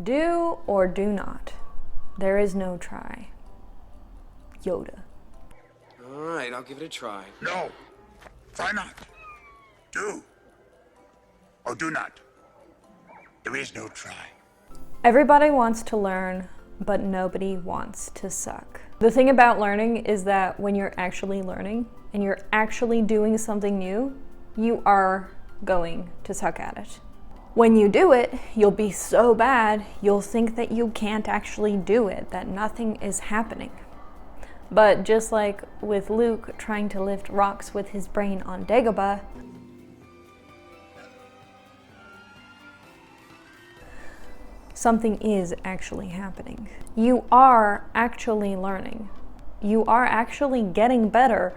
Do or do not. There is no try. Yoda. All right, I'll give it a try. No. Try not. Do. Or do not. There is no try. Everybody wants to learn, but nobody wants to suck. The thing about learning is that when you're actually learning and you're actually doing something new, you are going to suck at it. When you do it, you'll be so bad, you'll think that you can't actually do it, that nothing is happening. But just like with Luke trying to lift rocks with his brain on Dagobah, something is actually happening. You are actually learning. You are actually getting better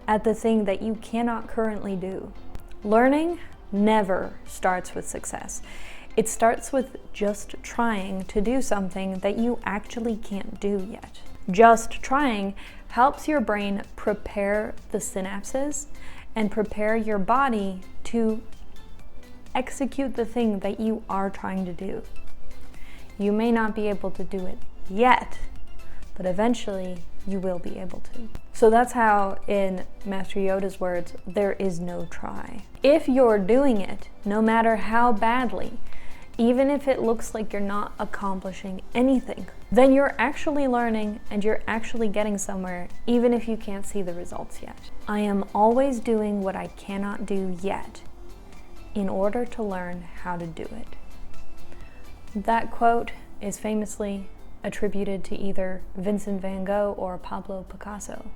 at the thing that you cannot currently do. Learning never starts with success. It starts with just trying to do something that you actually can't do yet. Just trying helps your brain prepare the synapses and prepare your body to execute the thing that you are trying to do. You may not be able to do it yet, but eventually you will be able to. So that's how, in Master Yoda's words, there is no try. If you're doing it, no matter how badly, even if it looks like you're not accomplishing anything, then you're actually learning and you're actually getting somewhere, even if you can't see the results yet. I am always doing what I cannot do yet in order to learn how to do it. That quote is famously attributed to either Vincent van Gogh or Pablo Picasso.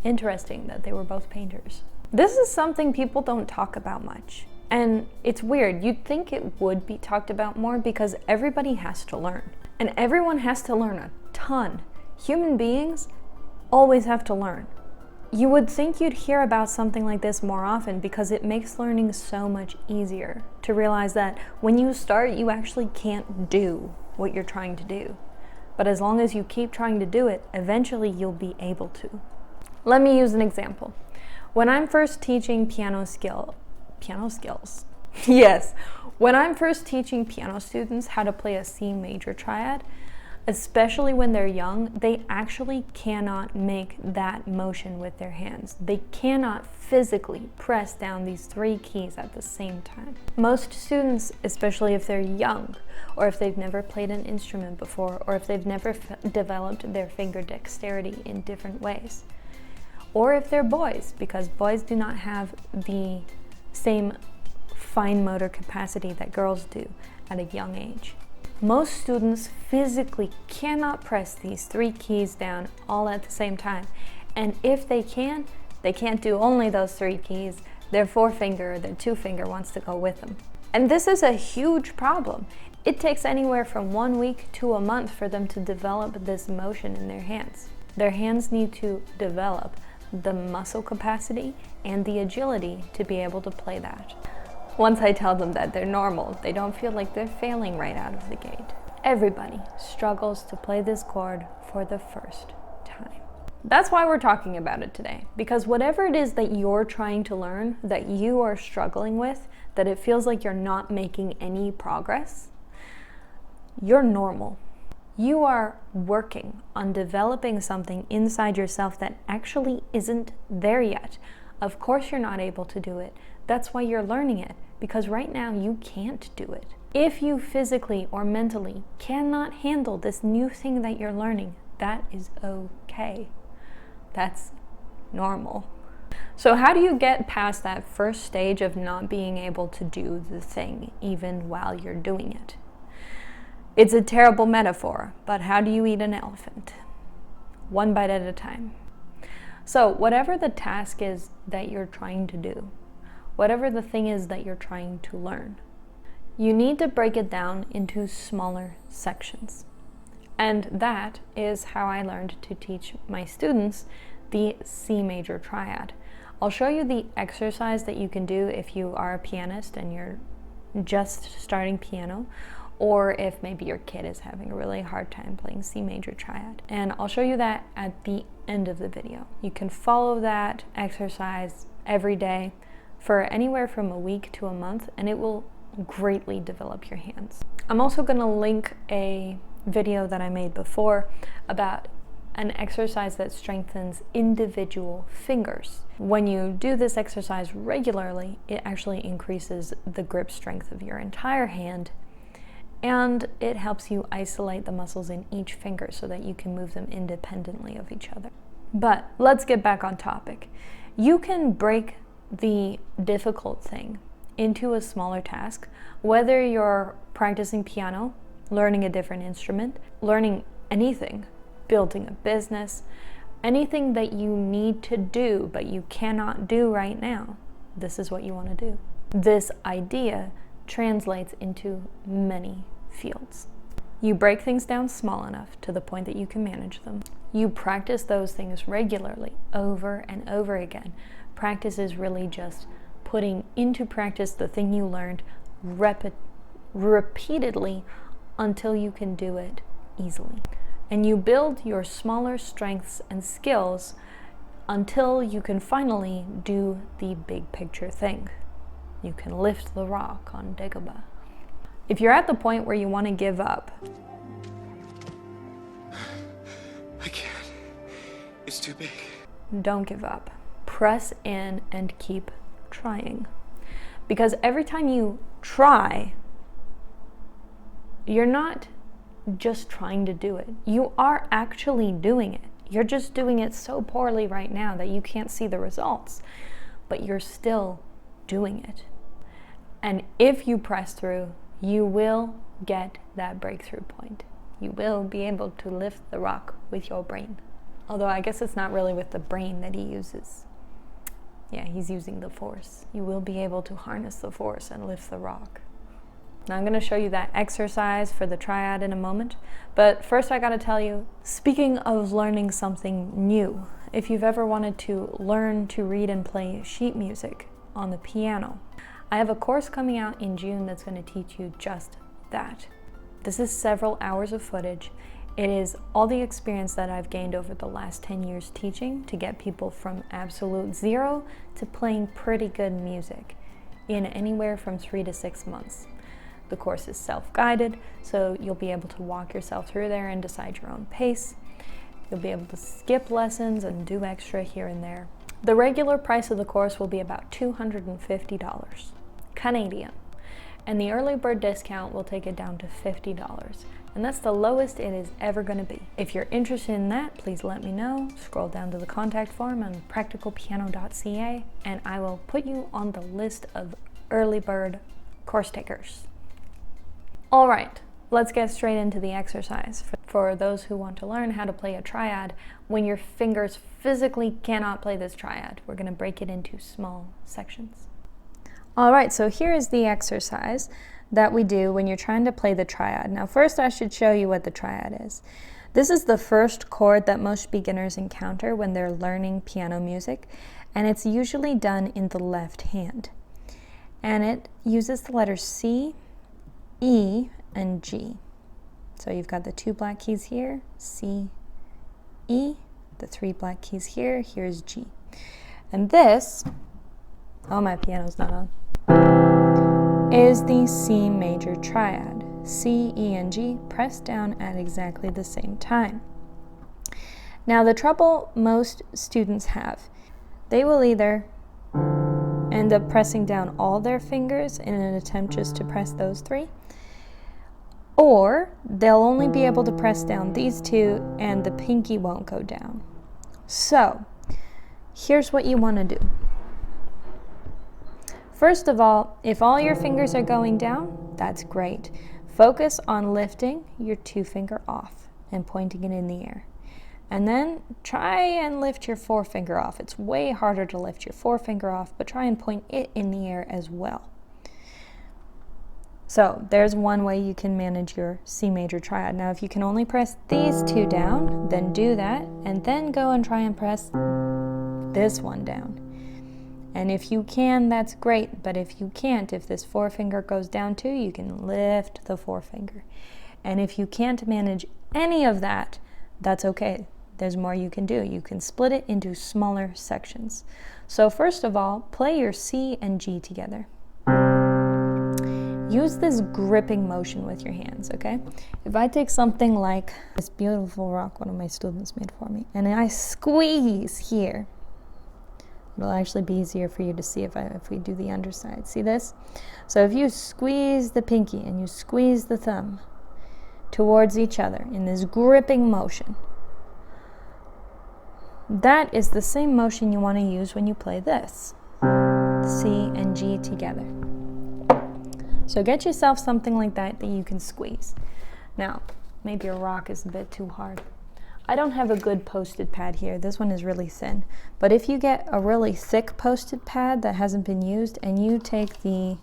Interesting that they were both painters. This is something people don't talk about much. And it's weird, you'd think it would be talked about more because everybody has to learn. And everyone has to learn a ton. Human beings always have to learn. You would think you'd hear about something like this more often because it makes learning so much easier to realize that when you start, you actually can't do what you're trying to do. But as long as you keep trying to do it, eventually you'll be able to. Let me use an example. When I'm first teaching piano skills, yes, when I'm first teaching piano students how to play a C Major Triad, especially when they're young, they actually cannot make that motion with their hands. They cannot physically press down these 3 keys at the same time. Most students, especially if they're young, or if they've never played an instrument before, or if they've never developed their finger dexterity in different ways, or if they're boys, because boys do not have the same fine motor capacity that girls do at a young age. Most students physically cannot press these 3 keys down all at the same time. And if they can, they can't do only those 3 keys. Their forefinger or their 2-finger wants to go with them. And this is a huge problem. It takes anywhere from 1 week to a month for them to develop this motion in their hands. Their hands need to develop the muscle capacity and the agility to be able to play that. Once I tell them that they're normal, they don't feel like they're failing right out of the gate. Everybody struggles to play this chord for the first time. That's why we're talking about it today, because whatever it is that you're trying to learn, that you are struggling with, that it feels like you're not making any progress, you're normal. You are working on developing something inside yourself that actually isn't there yet. Of course you're not able to do it. That's why you're learning it, because right now you can't do it. If you physically or mentally cannot handle this new thing that you're learning, that is okay. That's normal. So how do you get past that first stage of not being able to do the thing even while you're doing it? It's a terrible metaphor, but how do you eat an elephant? 1 bite at a time. So whatever the task is that you're trying to do, whatever the thing is that you're trying to learn, you need to break it down into smaller sections. And that is how I learned to teach my students the C Major Triad. I'll show you the exercise that you can do if you are a pianist and you're just starting piano, or if maybe your kid is having a really hard time playing C Major Triad. And I'll show you that at the end of the video. You can follow that exercise every day for anywhere from a week to a month, and it will greatly develop your hands. I'm also going to link a video that I made before about an exercise that strengthens individual fingers. When you do this exercise regularly, it actually increases the grip strength of your entire hand, and it helps you isolate the muscles in each finger so that you can move them independently of each other. But let's get back on topic. You can break the difficult thing into a smaller task, whether you're practicing piano, learning a different instrument, learning anything, building a business, anything that you need to do but you cannot do right now. This is what you want to do. This idea translates into many fields. You break things down small enough to the point that you can manage them. You practice those things regularly, over and over again. Practice is really just putting into practice the thing you learned repeatedly until you can do it easily. And you build your smaller strengths and skills until you can finally do the big picture thing. You can lift the rock on Dagobah. If you're at the point where you want to give up, I can't. It's too big. don't give up. Press in and keep trying. Because every time you try, you're not just trying to do it. You are actually doing it. You're just doing it so poorly right now that you can't see the results, but you're still doing it. And if you press through, you will get that breakthrough point. You will be able to lift the rock with your brain. Although I guess it's not really with the brain that he uses. Yeah, he's using the force. You will be able to harness the force and lift the rock. Now I'm going to show you that exercise for the triad in a moment, but first I got to tell you, speaking of learning something new, if you've ever wanted to learn to read and play sheet music on the piano, I have a course coming out in June that's going to teach you just that. This is several hours of footage. It is all the experience that I've gained over the last 10 years teaching to get people from absolute zero to playing pretty good music in anywhere from 3 to 6 months. The course is self-guided, so you'll be able to walk yourself through there and decide your own pace. You'll be able to skip lessons and do extra here and there. The regular price of the course will be about $250 Canadian, and the early bird discount will take it down to $50, and that's the lowest it is ever going to be. If you're interested in that, please let me know. Scroll down to the contact form on practicalpiano.ca, and I will put you on the list of early bird course takers. All right, let's get straight into the exercise. For those who want to learn how to play a triad, when your fingers physically cannot play this triad, we're going to break it into small sections. All right, so here is the exercise that we do when you're trying to play the triad. Now, first I should show you what the triad is. This is the first chord that most beginners encounter when they're learning piano music, and it's usually done in the left hand. And it uses the letters C, E, and G. So you've got the 2 black keys here, C, E, the 3 black keys here, here's G. And this, oh, my piano's not on, is the C major triad. C, E, and G pressed down at exactly the same time. Now the trouble most students have, they will either end up pressing down all their fingers in an attempt just to press those 3, or they'll only be able to press down these 2 and the pinky won't go down. So here's what you want to do. First of all, if all your fingers are going down, that's great. Focus on lifting your 2 finger off and pointing it in the air. And then try and lift your 4 finger off. It's way harder to lift your 4 finger off, but try and point it in the air as well. So there's one way you can manage your C major triad. Now if you can only press these 2 down, then do that, and then go and try and press this one down. And if you can, that's great, but if you can't, if this 4 finger goes down too, you can lift the 4 finger. And if you can't manage any of that, that's okay. There's more you can do. You can split it into smaller sections. So first of all, play your C and G together. use this gripping motion with your hands, okay? If I take something like this beautiful rock one of my students made for me, and I squeeze here, it'll actually be easier for you to see if we do the underside. See this? So if you squeeze the pinky and you squeeze the thumb towards each other in this gripping motion, that is the same motion you want to use when you play this. C and G together. So get yourself something like that you can squeeze. Now, maybe a rock is a bit too hard. I don't have a good post-it pad here. This one is really thin. But if you get a really thick post-it pad that hasn't been used and you take the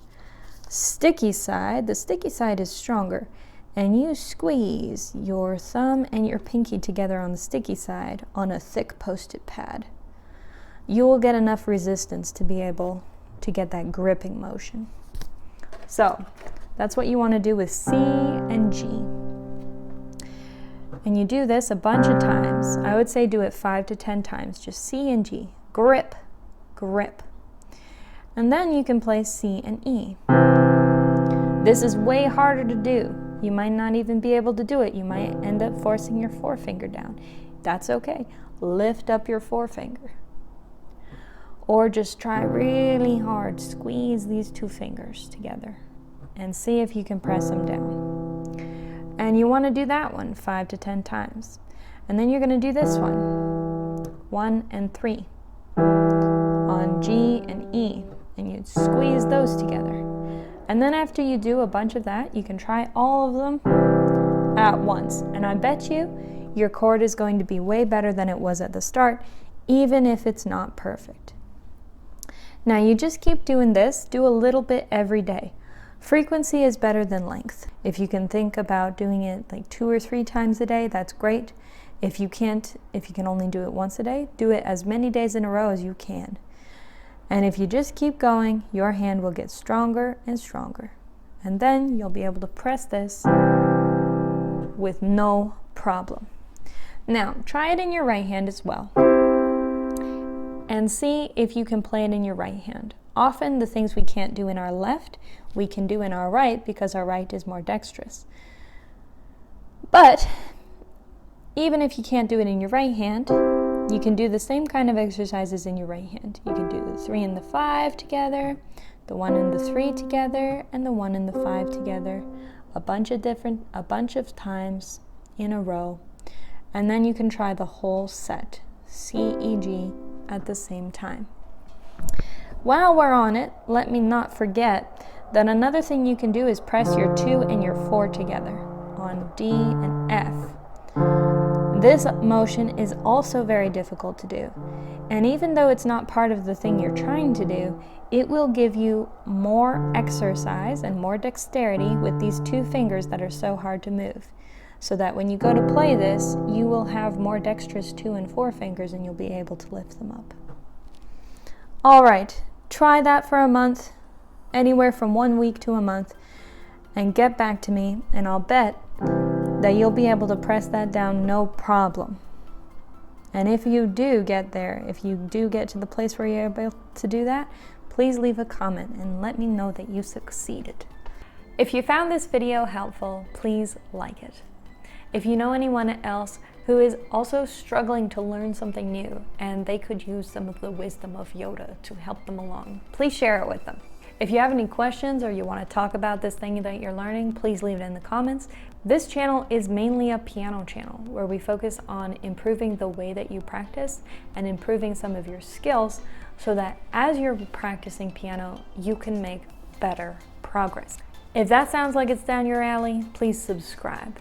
sticky side is stronger, and you squeeze your thumb and your pinky together on the sticky side on a thick post-it pad, you will get enough resistance to be able to get that gripping motion. So that's what you want to do with C and G. And you do this a bunch of times. I would say do it 5 to 10 times, just C and G. Grip, grip. And then you can play C and E. This is way harder to do. You might not even be able to do it. You might end up forcing your forefinger down. That's okay. Lift up your forefinger. Or just try really hard. Squeeze these two fingers together and see if you can press them down. And you want to do that one 5 to 10 times. And then you're going to do this one, 1 and 3, on G and E. And you squeeze those together. And then after you do a bunch of that, you can try all of them at once. And I bet you your chord is going to be way better than it was at the start, even if it's not perfect. Now you just keep doing this, do a little bit every day. Frequency is better than length. If you can think about doing it like 2 or 3 times a day, that's great. If you can only do it once a day, do it as many days in a row as you can. And if you just keep going, your hand will get stronger and stronger. And then you'll be able to press this with no problem. Now, try it in your right hand as well. And see if you can play it in your right hand. Often the things we can't do in our left, we can do in our right because our right is more dexterous. But even if you can't do it in your right hand, you can do the same kind of exercises in your right hand. You can do the 3 and the 5 together, the 1 and the 3 together, and the 1 and the 5 together, a bunch of times in a row. And then you can try the whole set, C, E, G, at the same time. While we're on it, let me not forget that another thing you can do is press your 2 and your 4 together on D and F. This motion is also very difficult to do, and even though it's not part of the thing you're trying to do, it will give you more exercise and more dexterity with these 2 fingers that are so hard to move, so that when you go to play this, you will have more dexterous 2 and 4 fingers and you'll be able to lift them up. All right, try that for a month, anywhere from 1 week to a month, and get back to me, and I'll bet that you'll be able to press that down no problem. And if you do get there, if you do get to the place where you're able to do that, please leave a comment and let me know that you succeeded. If you found this video helpful, please like it. If you know anyone else who is also struggling to learn something new and they could use some of the wisdom of Yoda to help them along, please share it with them. If you have any questions or you want to talk about this thing that you're learning, please leave it in the comments. This channel is mainly a piano channel where we focus on improving the way that you practice and improving some of your skills so that as you're practicing piano, you can make better progress. If that sounds like it's down your alley, please subscribe.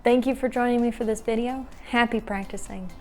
Thank you for joining me for this video. Happy practicing.